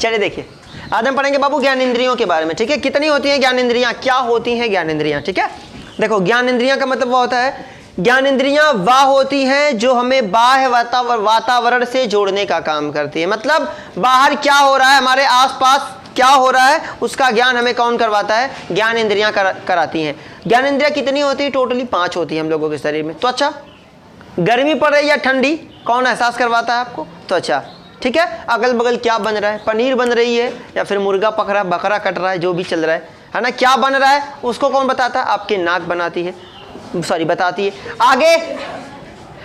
चलिए देखिए, आज हम पढ़ेंगे बाबू ज्ञान इंद्रियों के बारे में, ठीक है। कितनी होती हैं ज्ञान इंद्रियां, क्या होती हैं ज्ञान इंद्रियां, ठीक है। देखो ज्ञान इंद्रियां का मतलब वो होता है, ज्ञान इंद्रियां वह होती हैं जो हमें बाह्य वातावरण से जोड़ने का काम करती है। मतलब बाहर क्या हो रहा है, हमारे आसपास क्या हो रहा है, उसका ज्ञान हमें कौन करवाता है, ज्ञान इंद्रियां कराती हैं। ज्ञान इंद्रियां कितनी होती है, टोटली 5 होती है हम लोगों के शरीर में। त्वचा, गर्मी पड़ रही है या ठंडी, कौन एहसास करवाता है आपको, त्वचा, ठीक है। अगल बगल क्या बन रहा है, पनीर बन रही है या फिर मुर्गा पक रहा है, बकरा कट रहा है, जो भी चल रहा है ना, क्या बन रहा है उसको कौन बताता है, आपकी नाक बनाती है, सॉरी बताती है। आगे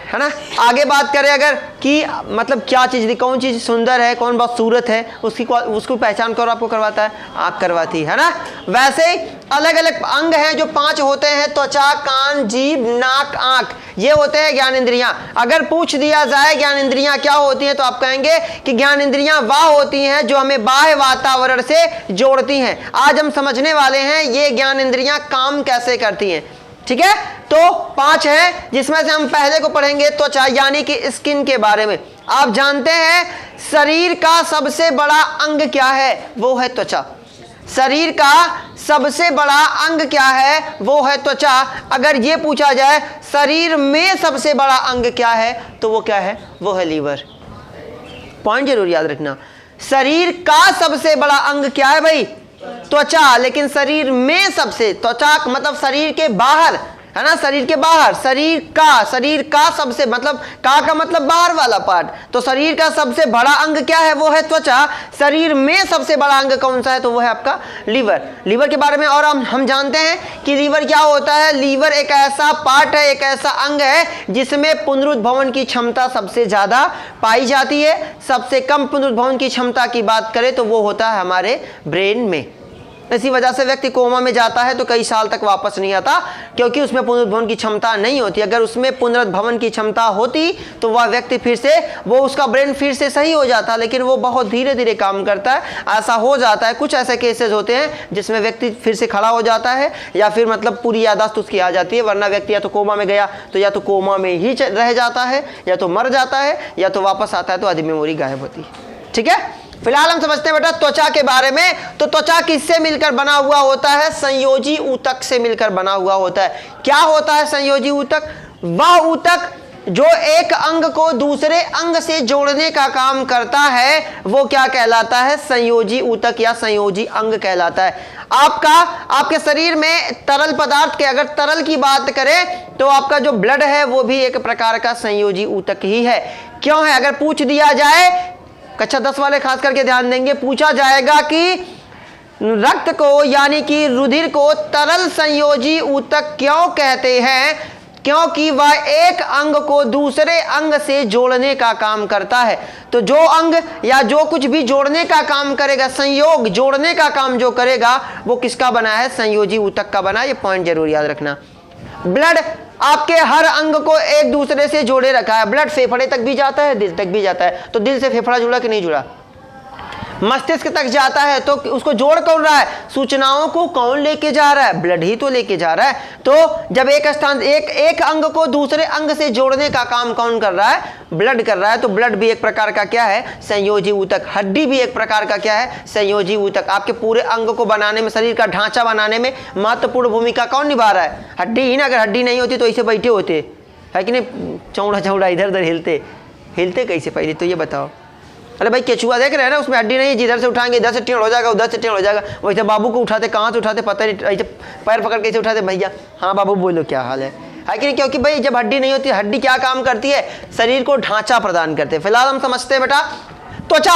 है ना, आगे बात करें अगर कि मतलब क्या चीज़, कौन चीज़ सुंदर है, कौन बहुत सूरत है, उसको पहचान कर आपको करवाता है, आँख करवाती है ना। वैसे अलग अलग अंग हैं जो 5 होते हैं, त्वचा, कान, जीभ, नाक, आँख, ये होते हैं ज्ञान इंद्रियां। अगर पूछ दिया जाए ज्ञान इंद्रियां क्या होती हैं, तो आप कहेंगे कि ज्ञान इंद्रियां वह होती हैं जो हमें बाह्य वातावरण से जोड़ती हैं। आज हम समझने वाले हैं ये ज्ञान इंद्रियां काम कैसे करती हैं, ठीक है। तो 5 है, जिसमें से हम पहले को पढ़ेंगे त्वचा यानी कि स्किन के बारे में। आप जानते हैं शरीर का सबसे बड़ा अंग क्या है, वो है त्वचा। शरीर का सबसे बड़ा अंग क्या है, वो है त्वचा। अगर ये पूछा जाए शरीर में सबसे बड़ा अंग क्या है, तो वो क्या है, वो है लीवर। पॉइंट जरूर याद रखना, शरीर का सबसे बड़ा अंग क्या है भाई, त्वचा। लेकिन शरीर में सबसे, त्वचा मतलब शरीर के बाहर है ना, शरीर के बाहर, शरीर का सबसे मतलब का मतलब बाहर वाला पार्ट। तो शरीर का सबसे बड़ा अंग क्या है, वो है त्वचा। शरीर में सबसे बड़ा अंग कौन सा है, तो वो है आपका लीवर। लीवर के बारे में और हम जानते हैं कि लीवर क्या होता है। लीवर एक ऐसा पार्ट है, एक ऐसा अंग है जिसमें पुनरुद्भवन की क्षमता सबसे ज्यादा पाई जाती है। सबसे कम पुनरुद्भवन की क्षमता की बात करें तो वो होता है हमारे ब्रेन में। इसी वजह से व्यक्ति कोमा में जाता है तो कई साल तक वापस नहीं आता, क्योंकि उसमें पुनरुद्भवन की क्षमता नहीं होती। अगर उसमें पुनरुद्भवन की क्षमता होती तो वह व्यक्ति फिर से, वो उसका ब्रेन फिर से सही हो जाता, लेकिन वो बहुत धीरे धीरे काम करता है। ऐसा हो जाता है, कुछ ऐसे केसेस होते हैं जिसमें व्यक्ति फिर से खड़ा हो जाता है या फिर मतलब पूरी याददाश्त उसकी आ जाती है। वरना व्यक्ति या तो कोमा में गया तो या तो कोमा में ही रह जाता है, या तो मर जाता है, या तो वापस आता है तो आधी मेमोरी गायब होती है, ठीक है। फिलहाल हम समझते हैं बेटा त्वचा के बारे में। तो त्वचा किससे मिलकर बना हुआ होता है, संयोजी ऊतक से मिलकर बना हुआ होता है। क्या होता है संयोजी ऊतक, वह ऊतक जो एक अंग को दूसरे अंग से जोड़ने का काम करता है, वो क्या कहलाता है, संयोजी ऊतक या संयोजी अंग कहलाता है। आपके शरीर में तरल पदार्थ के, अगर तरल की बात करें तो आपका जो ब्लड है वो भी एक प्रकार का संयोजी ऊतक ही है। क्यों है, अगर पूछ दिया जाए, कक्षा 10 वाले खास करके ध्यान देंगे, पूछा जाएगा कि रक्त को यानी कि रुधिर को तरल संयोजी ऊतक क्यों कहते हैं, क्योंकि वह एक अंग को दूसरे अंग से जोड़ने का काम करता है। तो जो अंग या जो कुछ भी जोड़ने का काम करेगा, संयोग जोड़ने का काम जो करेगा, वो किसका बना है, संयोजी ऊतक का बना है। ये पॉइंट जरूर याद रखना। ब्लड आपके हर अंग को एक दूसरे से जोड़े रखा है। ब्लड फेफड़े तक भी जाता है, दिल तक भी जाता है। तो दिल से फेफड़ा जुड़ा कि नहीं जुड़ा, मस्तिष्क तक जाता है तो उसको जोड़ कौन रहा है, सूचनाओं को कौन लेके जा रहा है, ब्लड ही तो लेके जा रहा है। तो जब एक स्थान एक अंग को दूसरे अंग से जोड़ने का काम कौन कर रहा है, ब्लड कर रहा है। तो ब्लड भी एक प्रकार का क्या है, संयोजी ऊतक। हड्डी भी एक प्रकार का क्या है, संयोजी ऊतक। आपके पूरे अंग को बनाने में, शरीर का ढांचा बनाने में महत्वपूर्ण भूमिका कौन निभा रहा है, हड्डी ही ना। अगर हड्डी नहीं होती तो ऐसे बैठे होते है कि नहीं, चौड़ा चौड़ा इधर उधर हिलते कैसे पहले तो ये बताओ। अरे भाई केचुआ देख रहे हैं ना, उसमें हड्डी नहीं है, जिधर से उठाएंगे इधर से टेढ़ हो जाएगा, उधर से टेढ़ हो जाएगा। वैसे बाबू को उठाते, कहाँ से उठाते पता नहीं, ऐसे पैर पकड़ कैसे उठाते, भैया हाँ बाबू बोलो क्या हाल है कि नहीं। क्योंकि भाई जब हड्डी नहीं होती, हड्डी क्या काम करती है, शरीर को ढांचा प्रदान करते हैं। फिलहाल हम समझते हैं बेटा त्वचा।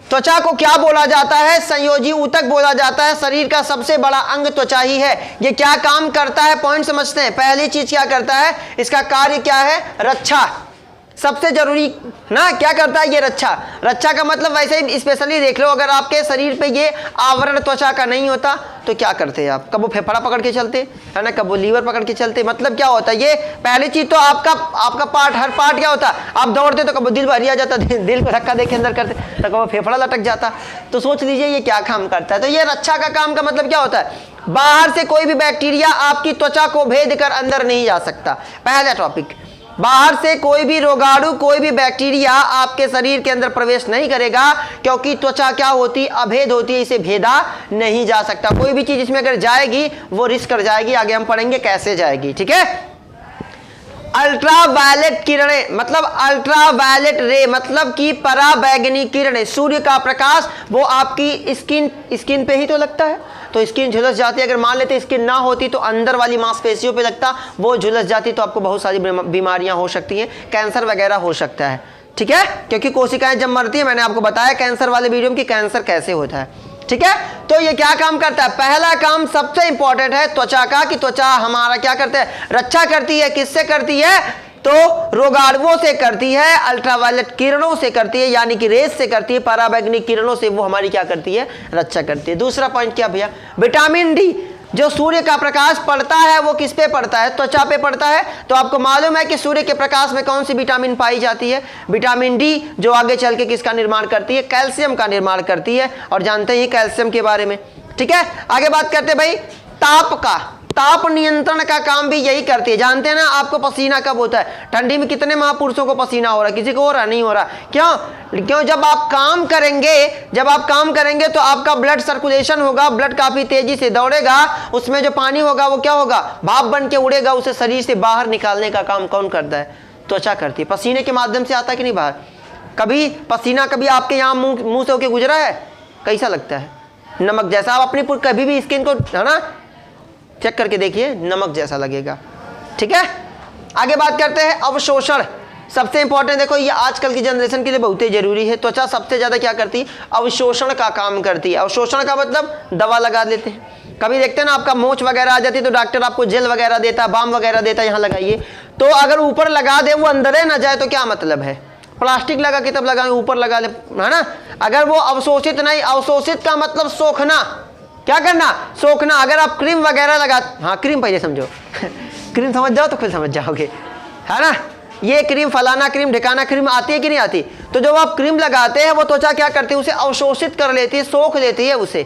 त्वचा को क्या बोला जाता है, संयोजी ऊतक बोला जाता है। शरीर का सबसे बड़ा अंग त्वचा ही है। ये क्या काम करता है, पॉइंट समझते हैं। पहली चीज क्या करता है, इसका कार्य क्या है, रक्षा। सबसे जरूरी ना क्या करता है ये, रक्षा का मतलब वैसे ही स्पेशली देख लो, अगर आपके शरीर पे ये आवरण त्वचा का नहीं होता तो क्या करते हैं आप, कब वो फेफड़ा पकड़ के चलते है ना, कब वो लीवर पकड़ के चलते। मतलब क्या होता है, ये पहली चीज तो आपका पार्ट, हर पार्ट क्या होता है, आप दौड़ते तो कब दिल भरिया जाता, दिल को धक्का देके अंदर करते तो कब फेफड़ा लटक जाता। तो सोच लीजिए ये क्या काम करता है। तो ये रक्षा का काम का मतलब क्या होता है, बाहर से कोई भी बैक्टीरिया आपकी त्वचा को भेद कर अंदर नहीं जा सकता। पहला टॉपिक। बाहर से कोई भी रोगाणु, कोई भी बैक्टीरिया आपके शरीर के अंदर प्रवेश नहीं करेगा, क्योंकि त्वचा क्या होती, अभेद होती है, इसे भेदा नहीं जा सकता। कोई भी चीज इसमें अगर जाएगी वो रिस्क कर जाएगी, आगे हम पढ़ेंगे कैसे जाएगी। ठीक है। अल्ट्रावायलेट किरणें मतलब अल्ट्रावायलेट रे मतलब कि पराबैंगनी किरणें, सूर्य का प्रकाश वो आपकी स्किन पे ही तो लगता है, तो स्किन झुलस जाती है। अगर मान लेते स्किन ना होती तो अंदर वाली मांसपेशियों पे लगता, वो झुलस जाती तो आपको बहुत सारी बीमारियां हो सकती हैं, कैंसर वगैरह हो सकता है। ठीक है, क्योंकि कोशिकाएं जब मरती है, मैंने आपको बताया कैंसर वाले वीडियो में कि कैंसर कैसे होता है। ठीक है, तो ये क्या काम करता है, पहला काम सबसे इंपॉर्टेंट है त्वचा का, कि त्वचा हमारा क्या करता है, रक्षा करती है। किससे करती है, तो रोगाणुओं से करती है, अल्ट्रावायलेट किरणों से करती है, यानी कि रेस से करती है, पराबैंगनी किरणों से वो हमारी क्या करती है, रक्षा करती है। दूसरा पॉइंट क्या भैया, विटामिन डी, जो सूर्य का प्रकाश पड़ता है वो किस पे पड़ता है, त्वचा पे पड़ता है। तो आपको मालूम है कि सूर्य के प्रकाश में कौन सी विटामिन पाई जाती है, विटामिन डी, जो आगे चल के किसका निर्माण करती है, कैल्शियम का निर्माण करती है, और जानते हैं कैल्शियम के बारे में। ठीक है, आगे बात करते हैं भाई ताप का, ताप नियंत्रण का काम भी यही करती है। जानते हैं ना आपको पसीना कब होता है, ठंडी में कितने महापुरुषों को पसीना हो रहा है, किसी को हो रहा नहीं हो रहा, क्यों जब आप काम करेंगे तो आपका ब्लड सर्कुलेशन होगा, ब्लड काफी तेजी से दौड़ेगा, उसमें जो पानी होगा वो क्या होगा, भाप बन के उड़ेगा, उसे शरीर से बाहर निकालने का काम कौन करता है, त्वचा करती है। पसीने के माध्यम से आता है कि नहीं बाहर, कभी पसीना कभी आपके यहाँ मुंह से होके गुजरा है, कैसा लगता है, नमक जैसा। आप अपनी कभी भी स्किन को है ना चेक करके देखिए, नमक जैसा लगेगा। ठीक है, आगे बात करते हैं अवशोषण, सबसे इंपॉर्टेंट। देखो ये आजकल की जनरेशन के लिए बहुत ही जरूरी है। त्वचा सबसे ज्यादा क्या करती है, अवशोषण का काम करती है। अवशोषण का मतलब दवा लगा देते हैं, कभी देखते हैं ना आपका मोच वगैरह आ जाती है तो डॉक्टर आपको जेल वगैरह देता है, बाम वगैरह देता है, यहाँ लगाइए। तो अगर ऊपर लगा दे वो अंदर ना जाए तो क्या मतलब है, प्लास्टिक लगा के तब लगाए, ऊपर लगा ले, है ना। अगर वो अवशोषित नहीं, अवशोषित का मतलब सोखना, क्या करना, सोखना। अगर आप क्रीम वगैरह लगा, हाँ क्रीम पहले समझो क्रीम समझ जाओ तो फिर समझ जाओगे, है ना। ये क्रीम, फलाना क्रीम, ढिकाना क्रीम आती है कि नहीं आती, तो जब आप क्रीम लगाते हैं वो त्वचा क्या करती है, उसे अवशोषित कर लेती है, सोख लेती है उसे।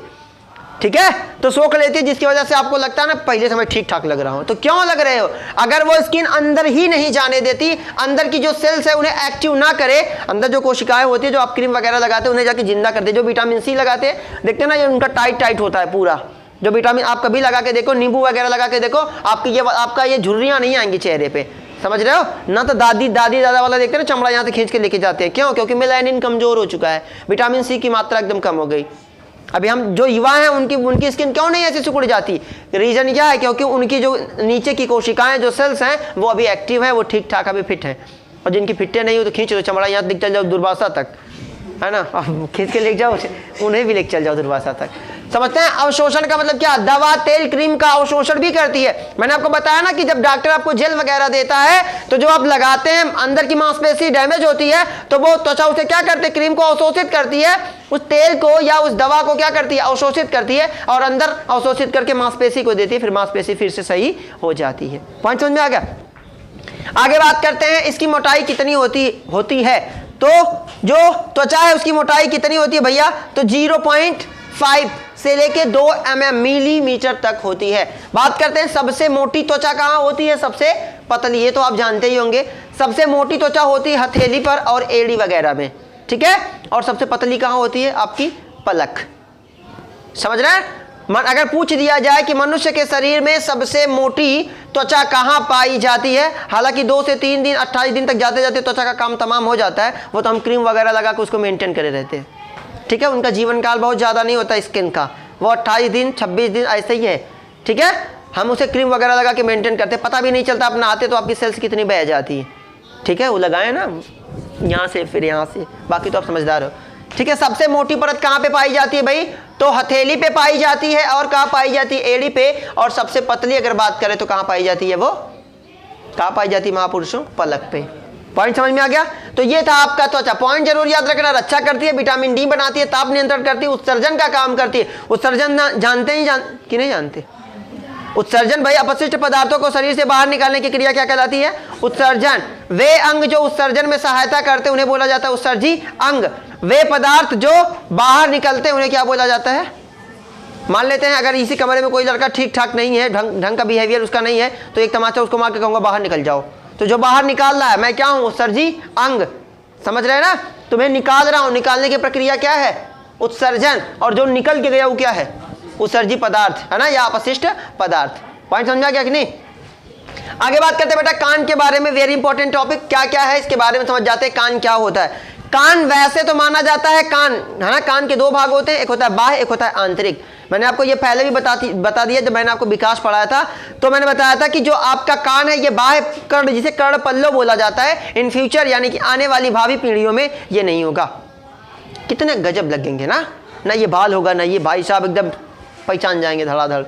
ठीक है, तो सोख लेती है, जिसकी वजह से आपको लगता है ना पहले समय ठीक ठाक लग रहा हो। तो क्यों लग रहे हो, अगर वो स्किन अंदर ही नहीं जाने देती, अंदर की जो सेल्स है उन्हें एक्टिव ना करे, अंदर जो कोशिकाएं होती है जो आप क्रीम वगैरह लगाते हैं उन्हें जाके जिंदा करते हैं। जो विटामिन सी लगाते हैं, देखते हैं ना ये उनका टाइट होता है पूरा, जो विटामिन आप कभी लगा के देखो, नींबू वगैरह लगा के देखो, आपका ये झुर्रियां नहीं आएंगी चेहरे पे, समझ रहे हो ना। तो दादी दादा वाला देखते हैं ना, चमड़ा यहाँ से खींच के लेके जाते हैं, क्यों, क्योंकि मेलानिन कमजोर हो चुका है, विटामिन सी की मात्रा एकदम कम हो गई। अभी हम जो युवा हैं उनकी स्किन क्यों नहीं ऐसे सिकुड़ जाती, रीजन क्या है, क्योंकि उनकी जो नीचे की कोशिकाएं, जो सेल्स हैं वो अभी एक्टिव है, वो ठीक ठाक अभी फिट है। और जिनकी फिटे नहीं हो तो खींच लो चमड़ा यहाँ दिख चल जाओ दुर्वासा तक, है ना, अब खींच के लेके जाओ उन्हें भी लेके चल जाओ दुर्वासा तक। समझते हैं अवशोषण का मतलब क्या, दवा, तेल, क्रीम का अवशोषण भी करती है। मैंने आपको बताया ना कि जब डॉक्टर आपको जेल वगैरह देता है तो जो आप लगाते हैं अंदर की मांसपेशी डैमेज होती है तो वो त्वचा उसे क्या करती है, क्रीम को अवशोषित करती है, उस तेल को या उस दवा को क्या करती है, अवशोषित करती है, और अंदर अवशोषित करके मांसपेशी को देती है, फिर मांसपेशी फिर से सही हो जाती है। पॉइंट समझ में आ गया। आगे बात करते हैं इसकी मोटाई कितनी होती है। तो जो त्वचा है उसकी मोटाई कितनी होती है भैया, तो 0.5 से लेके 2 mm मिलीमीटर तक होती है। बात करते हैं सबसे मोटी त्वचा कहाँ होती है, सबसे पतली, ये तो आप जानते ही होंगे। सबसे मोटी त्वचा होती है हथेली पर और एड़ी वगैरह में, ठीक है, और सबसे पतली कहाँ होती है, आपकी पलक। समझ रहे हैं। अगर पूछ दिया जाए कि मनुष्य के शरीर में सबसे मोटी त्वचा कहाँ पाई जाती है, हालांकि 2 से 3 दिन 28 दिन तक जाते जाते त्वचा का काम तमाम हो जाता है, वो तो हम क्रीम वगैरह लगा के उसको मेंटेन करे रहते हैं, ठीक है। उनका जीवन काल बहुत ज़्यादा नहीं होता स्किन का, वो 28 दिन 26 दिन ऐसे ही है, ठीक है। हम उसे क्रीम वगैरह लगा के मेंटेन करते हैं, पता भी नहीं चलता, आप नहाते तो आपकी सेल्स कितनी बह जाती है, ठीक है। वो लगाए ना यहाँ से फिर यहाँ से, बाकी तो आप समझदार हो, ठीक है। सबसे मोटी परत कहाँ पे पाई जाती है भाई, तो हथेली पे पाई जाती है, और कहाँ पाई जाती है, एड़ी पे। और सबसे पतली अगर बात करें तो कहाँ पाई जाती है, वो कहाँ पाई जाती है महापुरुषों, पलक पे। पॉइंट समझ में आ गया। तो ये था आपका त्वचा। पॉइंट जरूर याद रखना, रक्षा करती है, विटामिन डी बनाती है, ताप नियंत्रण करती है, उत्सर्जन का काम करती है। उत्सर्जन जानते ही कि नहीं जानते, उत्सर्जन भाई अपशिष्ट पदार्थों को शरीर से बाहर निकालने की क्रिया क्या कहलाती है, उत्सर्जन। वे अंग जो उत्सर्जन में सहायता करते हैं उन्हें बोला जाता है उत्सर्जी अंग। वे पदार्थ जो बाहर निकलते हैं उन्हें क्या बोला जाता है। मान लेते हैं अगर इसी कमरे में कोई लड़का ठीक ठाक नहीं है, ढंग का बिहेवियर उसका नहीं है, तो एक तमाचा उसको मार के कहूंगा बाहर निकल जाओ, तो जो बाहर निकाल रहा है मैं क्या हूं? उत्सर्जी अंग। समझ रहे हैं ना? तुम्हें निकाल रहा हूं, निकालने की प्रक्रिया क्या है? उत्सर्जन। और जो निकल के गया वो क्या है? उत्सर्जी पदार्थ, है ना, या अपशिष्ट पदार्थ। पॉइंट समझा क्या कि नहीं? आगे बात करते हैं बेटा कान के बारे में। वेरी इंपॉर्टेंट टॉपिक क्या क्या है इसके बारे में समझ जाते हैं। कान क्या होता है? कान वैसे तो माना जाता है, कान है ना, कान के दो भाग होते हैं, एक होता है बाह्य, एक होता है आंतरिक। मैंने आपको ये पहले भी बता दिया जब मैंने आपको विकास पढ़ाया था, तो मैंने बताया था कि जो आपका कान है ये बाह्य कर्ण, जिसे कर्ण पल्लव बोला जाता है, इन फ्यूचर यानी कि आने वाली भावी पीढ़ियों में ये नहीं होगा। कितने गजब लगेंगे ना ये बाल होगा ना ये, भाई साहब एकदम पहचान जाएंगे धड़ाधड़।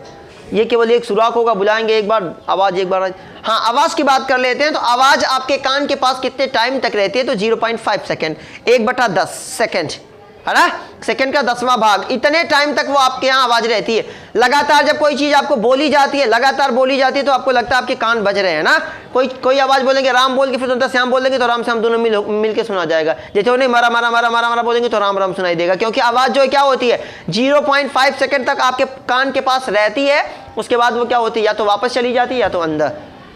ये केवल एक सुराख होगा, बुलाएंगे एक बार, आवाज एक बार। हाँ, आवाज की बात कर लेते हैं तो आवाज आपके कान के पास कितने टाइम तक रहती है? तो 0.5 सेकेंड, 1/10 सेकेंड, है ना, सेकेंड का 10वां भाग, इतने टाइम तक वो आपके यहाँ आवाज रहती है। लगातार जब कोई चीज आपको बोली जाती है, लगातार बोली जाती है, तो आपको लगता है आपके कान बज रहे हैं ना। कोई आवाज बोलेंगे राम बोल के फिर तुरंत श्याम बोलेंगे तो राम श्याम दोनों मिल के सुना जाएगा। जैसे उन्हें मारा मारा मारा मारा मारा बोलेंगे तो राम राम सुनाई देगा, क्योंकि आवाज जो है क्या होती है? 0.5 सेकेंड तक आपके कान के पास रहती है। उसके बाद वो क्या होती है? या तो वापस चली जाती है या तो अंदर।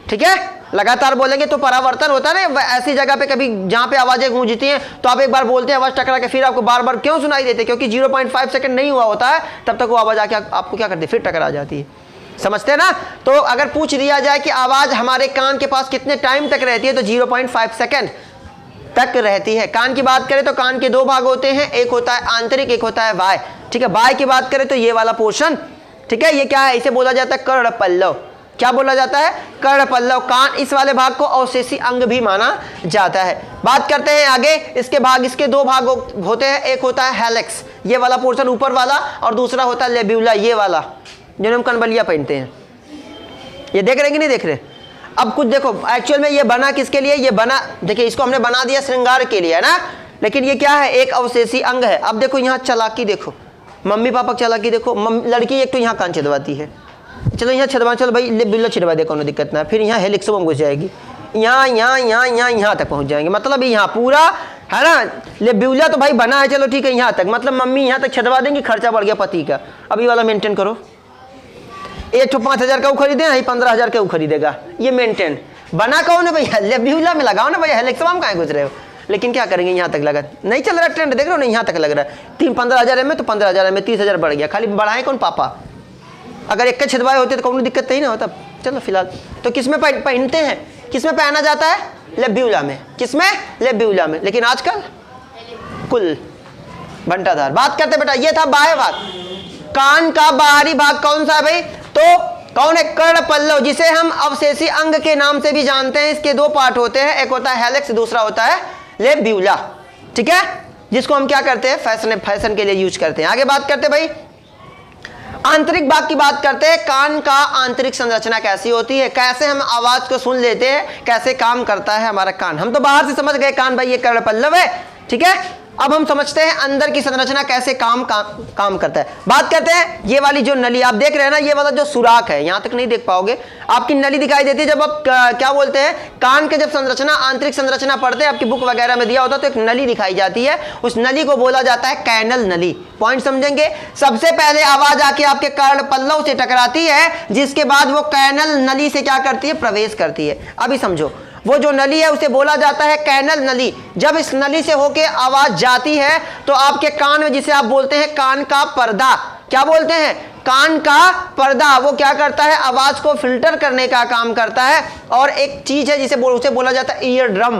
ठीक है, लगातार बोलेंगे तो परावर्तन होता है ना, ऐसी जगह पे कभी जहां पे आवाजें गूंजती हैं तो आप एक बार बोलते हैं, आवाज टकरा के फिर आपको बार बार क्यों सुनाई देते? क्योंकि 0.5 सेकंड नहीं हुआ होता है, तब तक वो आवाज आके आपको क्या करती है? फिर टकरा जाती है। समझते हैं ना? तो अगर पूछ दिया जाए कि आवाज हमारे कान के पास कितने टाइम तक रहती है, तो 0.5 सेकंड तक रहती है। कान की बात करें तो कान के दो भाग होते हैं, एक होता है आंतरिक, एक होता है बाह्य। ठीक है, बाह्य की बात करें तो ये वाला पोर्शन, ठीक है, ये क्या है? इसे बोला जाता है कर्ण पल्लव। क्या बोला जाता है? कर्ण पल्लव। कान इस वाले भाग को अवशेषी अंग भी माना जाता है। बात करते हैं आगे, इसके दो भाग होते हैं, एक होता है हेलिक्स, ये वाला पोर्शन ऊपर वाला, और दूसरा होता है लेब्यूला, ये वाला जिन्हें हम कनबलिया पहनते हैं। ये देख रहे कि नहीं देख रहे? अब कुछ देखो, एक्चुअल में ये बना किसके लिए? ये बना, देखिए इसको हमने बना दिया श्रृंगार के लिए, है ना, लेकिन ये क्या है? एक अवशेषी अंग है। अब देखो यहाँ चालाकी देखो, मम्मी पापा की चालाकी देखो। लड़की एक तो यहाँ कान छिदवाती है, चलो यहाँ छिदवा, चलो भाई लेब्यूला छिदवा दे, कोनो दिक्कत ना, फिर यहाँ हेलिक्सोम घुस जाएगी, यहाँ तक पहुँच जाएंगे। मतलब यहाँ पूरा है ना, लेब्यूला तो भाई बना है, चलो ठीक है यहाँ तक, मतलब मम्मी यहाँ तक छिदवा देंगी, खर्चा बढ़ गया पति का। अभी वाला मेंटेन करो, एक तो 5,000 का वो खरीदे, यही 15,000 का वो खरीदेगा, ये मेंटेन बना कौन है भैया? लेब्यूला में लगाओ ना भैया, हेलिक्सोम कहाँ घुस रहे हो? लेकिन क्या करेंगे, यहाँ तक लगा, नहीं चल रहा ट्रेंड, देख रहे हो ना, यहाँ तक लग रहा है। 15,000 में तो 15,000 में 30,000 बढ़ गया, खाली बढ़ाए कौन? पापा। अगर एक के छिदवाए होते तो कोई दिक्कत नहीं ना होता। चलो फिलहाल तो किसमें पहनते हैं, किसमें पहना जाता है? लेब्यूला में। किसमें? लेब्यूला में। लेकिन आजकल कुल बंटाधार। बात करते बेटा, ये था बाह्य भाग। कान का बाहरी भाग कौन सा है भाई? तो कौन है? कर्ण पल्लव, जिसे हम अवशेषी अंग के नाम से भी जानते हैं। इसके दो पार्ट होते हैं, एक होता है हेलिक्स, दूसरा होता है लेब्यूला। ठीक है, जिसको हम क्या करते हैं? फैशन के लिए यूज करते हैं। आगे बात करते हैं भाई, आंतरिक भाग की बात करते हैं। कान का आंतरिक संरचना कैसी होती है, कैसे हम आवाज को सुन लेते हैं, कैसे काम करता है हमारा कान। हम तो बाहर से समझ गए कान भाई ये कर्ण पल्लव है, ठीक है। अब हम समझते हैं अंदर की संरचना कैसे काम करता है। बात करते हैं ये वाली जो नली आप देख रहे हैं ना, ये वाला जो सुराख है, यहां तक नहीं देख पाओगे, आपकी नली दिखाई देती है। जब आप क्या बोलते हैं, कान के जब संरचना, आंतरिक संरचना पढ़ते हैं, आपकी बुक वगैरह में दिया होता है, तो एक नली दिखाई जाती है, उस नली को बोला जाता है कैनल नली। पॉइंट समझेंगे। सबसे पहले आवाज आके आपके कर्ण पल्लव से टकराती है, जिसके बाद वो कैनल नली से क्या करती है? प्रवेश करती है। अभी समझो, वो जो नली है उसे बोला जाता है कैनल नली। जब इस नली से होके आवाज जाती है तो आपके कान में, जिसे आप बोलते हैं कान का पर्दा, क्या बोलते हैं? कान का पर्दा, वो क्या करता है? आवाज को फिल्टर करने का काम करता है। और एक चीज है जिसे उसे बोला जाता है ईयर ड्रम।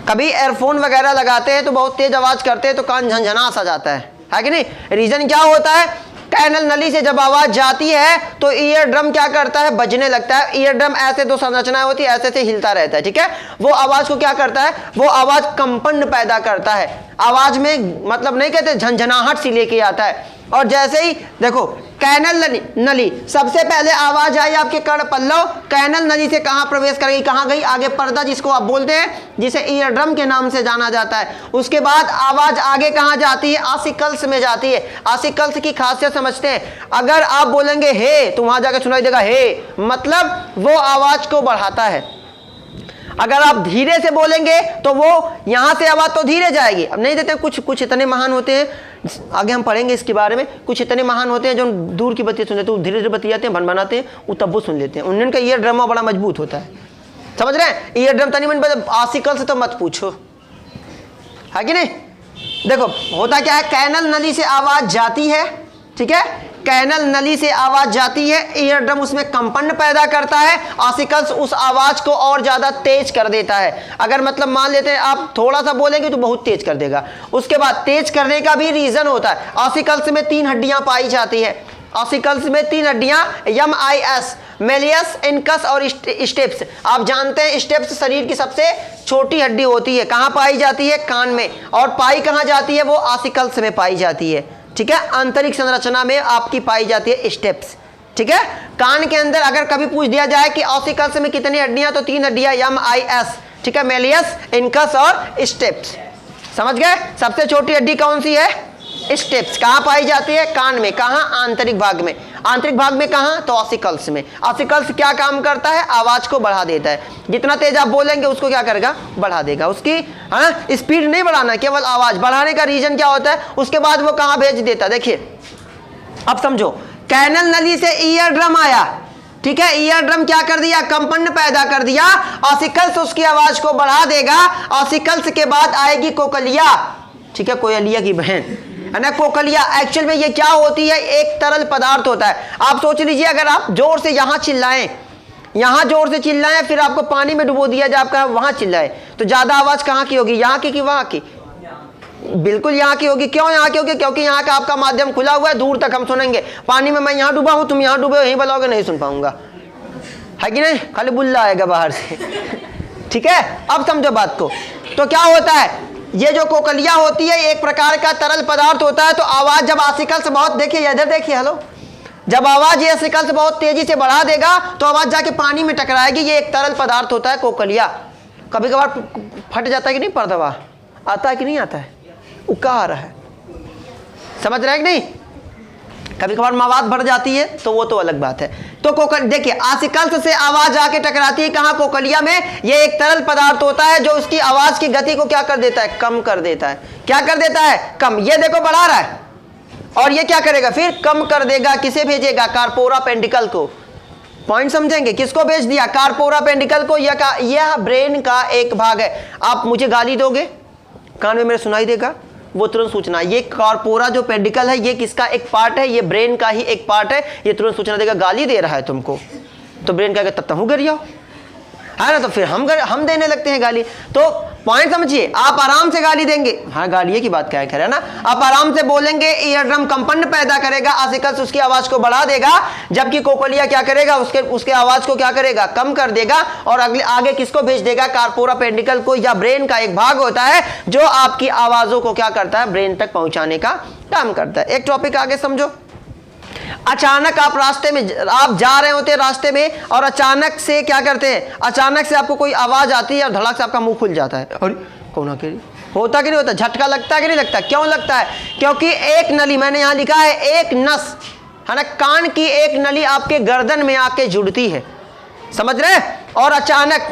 कभी एयरफोन वगैरह लगाते हैं तो बहुत तेज आवाज करते हैं तो कान झंझना सा जाता है कि नहीं? रीजन क्या होता है? कैनल नली से जब आवाज जाती है तो ईयर ड्रम क्या करता है? बजने लगता है। ईयर ड्रम ऐसे दो संरचनाएं होती है, ऐसे से हिलता रहता है, ठीक है। वो आवाज को क्या करता है? वो आवाज कंपन पैदा करता है। आवाज में मतलब नहीं कहते, झंझनाहट सी लेके आता है। और जैसे ही देखो कैनल नली, सबसे पहले आवाज आई आपके कर्ण पल्लव, कैनल नली से कहां प्रवेश करेगी, कहां गई? आगे पर्दा, जिसको आप बोलते हैं, जिसे ईयर ड्रम के नाम से जाना जाता है। उसके बाद आवाज आगे कहां जाती है? आसिकल्स में जाती है। आसिकल्स की खासियत समझते हैं। अगर आप बोलेंगे हे तो वहां जाकर सुनाई देगा हे, मतलब वो आवाज को बढ़ाता है। अगर आप धीरे से बोलेंगे तो वो यहां से आवाज तो धीरे जाएगी। अब नहीं देते, कुछ इतने महान होते हैं, आगे हम पढ़ेंगे इसके बारे में। कुछ इतने महान होते हैं जो दूर की बत्ती सुन लेते हैं, धीरे धीरे बतियाते हैं, भन बनाते हैं, वो तब वो सुन लेते हैं। उन्नन का ईयर ड्रामा बड़ा मजबूत होता है, समझ रहे हैं? ईयर ड्रम तनी मन आसिकल से तो मत पूछो, है कि नहीं? देखो होता क्या है, कैनल नली से आवाज जाती है, ठीक है, कैनल नली से आवाज जाती है, ईयर ड्रम उसमें कंपन पैदा करता है, ऑसिकल्स उस आवाज को और ज्यादा तेज कर देता है। अगर मतलब मान लेते हैं आप थोड़ा सा बोलेंगे तो बहुत तेज कर देगा। उसके बाद तेज करने का भी रीजन होता है। ऑसिकल्स में 3 हड्डियां पाई जाती है, ऑसिकल्स में 3 हड्डियां MIS, मेलियस, इनकस और स्टेप्स। आप जानते हैं स्टेप्स शरीर की सबसे छोटी हड्डी होती है, कहां पाई जाती है? कान में। और पाई कहां जाती है? वो ऑसिकल्स में पाई जाती है, ठीक है, आंतरिक संरचना में आपकी पाई जाती है स्टेप्स, ठीक है। कान के अंदर अगर कभी पूछ दिया जाए कि ऑसिकल्स में कितनी हड्डियां, तो 3 हड्डियां MIS, ठीक है, मेलियस, इनकस और स्टेप्स। समझ गए? सबसे छोटी हड्डी कौन सी है? स्टेप्स। कहां पाई जाती है? कान में। कहां? आंतरिक भाग में। आंतरिक भाग में कहां? तो ऑसिकल्स में। ऑसिकल्स क्या काम करता है? आवाज को बढ़ा देता है। जितना तेज आप बोलेंगे उसको क्या करेगा? बढ़ा देगा। उसकी स्पीड नहीं बढ़ाना, केवल आवाज बढ़ाने का रीजन क्या होता है? उसके बाद वो कहां भेज देता है? देखिए अब समझो, कैनल नली से ईयर ड्रम आया, ठीक है, ईयर ड्रम क्या कर दिया? कंपन पैदा कर दिया, ऑसिकल्स उसकी आवाज को बढ़ा देगा। ऑसिकल्स के बाद आएगी कोकलिया, ठीक है, कोयलिया की बहन है ना, कोकलिया। एक्चुअल में ये क्या होती है? एक तरल पदार्थ होता है। आप सोच लीजिए, अगर आप जोर से यहां चिल्लाएं, यहां जोर से चिल्लाएं, फिर आपको पानी में डुबो दिया जाए, आपका वहां चिल्लाए, तो ज्यादा आवाज कहां की होगी? यहां की कि वहां की? बिल्कुल यहाँ की होगी। क्यों यहाँ की होगी? क्योंकि यहाँ का आपका माध्यम खुला हुआ है, दूर तक हम सुनेंगे। पानी में मैं यहाँ डूबा हूं, तुम यहाँ डूबे हो, यहीं बोलोगे, नहीं सुन पाऊंगा, है कि नहीं? खाली बुल्ला आएगा बाहर से ठीक है। अब समझो बात को। तो क्या होता है, ये जो कोकलिया होती है एक प्रकार का तरल पदार्थ होता है। तो आवाज जब ऑसिकल से बहुत, देखिए इधर देखिए, हेलो, जब आवाज ये ऑसिकल से बहुत तेजी से बढ़ा देगा तो आवाज जाके पानी में टकराएगी। ये एक तरल पदार्थ होता है कोकलिया। कभी कभार फट जाता है कि नहीं? पर्दवा आता है कि नहीं आता है? उका आ रहा है, समझ रहे हैं कि नहीं? कभी कभार आवाज बढ़ जाती है तो वो तो अलग बात है। तो कोकल देखिए, ऑसिकल्स से आवाज आके टकराती है कहां? कोकलिया में। ये एक तरल पदार्थ होता है जो उसकी आवाज की गति को क्या कर देता है? कम कर देता है। क्या कर देता है? कम। ये देखो बढ़ा रहा है, और ये क्या करेगा? फिर कम कर देगा। किसे भेजेगा? कार्पोरा पेंडिकल को। पॉइंट समझेंगे? किसको भेज दिया? कार्पोरा पेंडिकल को। यह ब्रेन का एक भाग है। आप मुझे गाली दोगे, कान में मेरे सुनाई देगा, वो तुरंत सूचना। ये कार्पोरा जो पेंडिकल है, ये किसका एक पार्ट है? ये ब्रेन का ही एक पार्ट है। ये तुरंत सूचना देगा गाली दे रहा है तुमको, तो ब्रेन क्या कहता, तब गिर जाओ, है ना? तो फिर हम देने लगते हैं गाली। तो पॉइंट समझिए, आप आराम से गाली देंगे, हाँ गाली की बात क्या है, खैर है ना, आप आराम से बोलेंगे, ईयर ड्रम कंपन पैदा करेगा, ऑसिकल्स उसकी आवाज को बढ़ा देगा, जबकि कोकलिया क्या करेगा? उसके आवाज को क्या करेगा? कम कर देगा। और आगे किसको भेज देगा? कार्पोरा पेंडिकल को, या ब्रेन का एक भाग होता है जो आपकी आवाजों को क्या करता है? ब्रेन तक पहुंचाने का काम करता है। एक टॉपिक आगे समझो। अचानक आप रास्ते में, आप जा रहे होते हैं रास्ते में, और अचानक से क्या करते हैं? अचानक से आपको कोई आवाज आती है और धड़ाक से आपका मुंह खुल जाता है। अरे कौन अकेली? होता कि नहीं होता? झटका लगता है कि नहीं लगता? क्यों लगता है? क्योंकि एक नली, मैंने यहां लिखा है एक नस, है ना, कान की एक नली आपके गर्दन में आके जुड़ती है, समझ रहे? और अचानक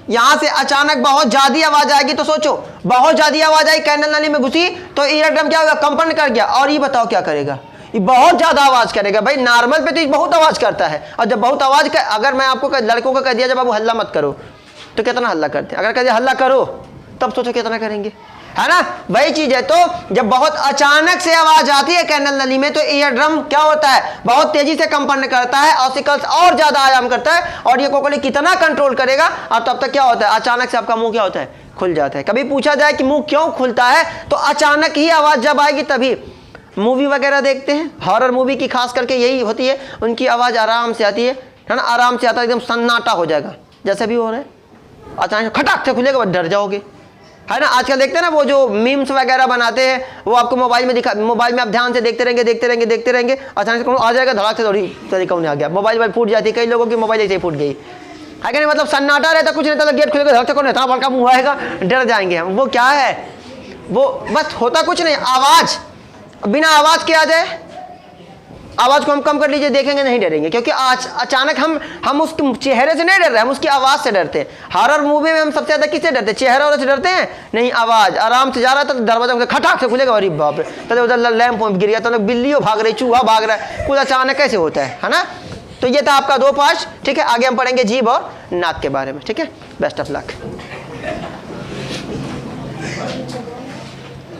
यहां से अचानक बहुत ज्यादा आवाज आएगी। तो सोचो, बहुत ज्यादा आवाज आई, कैनल नली में घुसी, तो ईयर ड्रम क्या होगा? कंपन कर गया। और ये बताओ क्या करेगा? ये बहुत ज्यादा आवाज करेगा। भाई नॉर्मल पे तो ये बहुत आवाज करता है, और जब बहुत आवाज कर, अगर मैं आपको लड़कों को कह दिया जब बाबू हल्ला मत करो, तो कितना हल्ला करते हैं? अगर कह दिया हल्ला करो, तब सोचो कितना करेंगे, है ना? वही चीज है। तो जब बहुत अचानक से आवाज आती है कैनल नली में, तो ईयर ड्रम क्या होता है? बहुत तेजी से कंपन करता है, ऑसिकल्स और ज्यादा आयाम करता है, और ये कोकली कितना कंट्रोल करेगा? और तब तक क्या होता है? अचानक से आपका मुंह क्या होता है? खुल जाता है। कभी पूछा जाए कि मुंह क्यों खुलता है, तो अचानक ही आवाज जब आएगी तभी। मूवी वगैरह देखते हैं, हॉरर मूवी की खास करके यही होती है, उनकी आवाज आराम से आती है ना, आराम से आता है, एकदम सन्नाटा हो जाएगा, जैसे भी हो रहा है, अचानक खटाक से खुलेगा, डर जाओगे, है ना? आजकल देखते हैं ना वो जो मीम्स वगैरह बनाते हैं, वो आपको मोबाइल में दिखा, मोबाइल में आप ध्यान से देखते रहेंगे, अचानक से आ जाएगा, धड़ाक से थोड़ी तरीका नहीं आ गया, मोबाइल फूट जाती है। कई लोगों की मोबाइल ऐसे ही फूट गई, है कि नहीं? मतलब सन्नाटा रहता, कुछ नहीं रहता, गेट खुलेगा, धड़क से कौन इतना बड़का मुंह आएगा, डर जाएंगे हम। वो क्या है? वो बस होता कुछ नहीं, आवाज, बिना आवाज के आ जाए, आवाज को हम कम कर लीजिए, देखेंगे नहीं डरेंगे, क्योंकि अचानक हम उसके चेहरे से नहीं डर रहे, हम उसकी आवाज से डरते हैं। हॉरर मूवी में हम सबसे ज्यादा किससे डरते हैं? चेहरे वाले से डरते हैं? नहीं, आवाज। आराम से जा रहा था तो दरवाजा खटाक से खुलेगा, अरे बाप रे, तो उधर लैंप गिर गया, तो बिल्ली भाग रही, चूहा भाग रहा है, कुछ अचानक कैसे होता है ना? तो ये था आपका 2 पार्ट, ठीक है। आगे हम पढ़ेंगे जीभ और नाक के बारे में, ठीक है। Best of luck.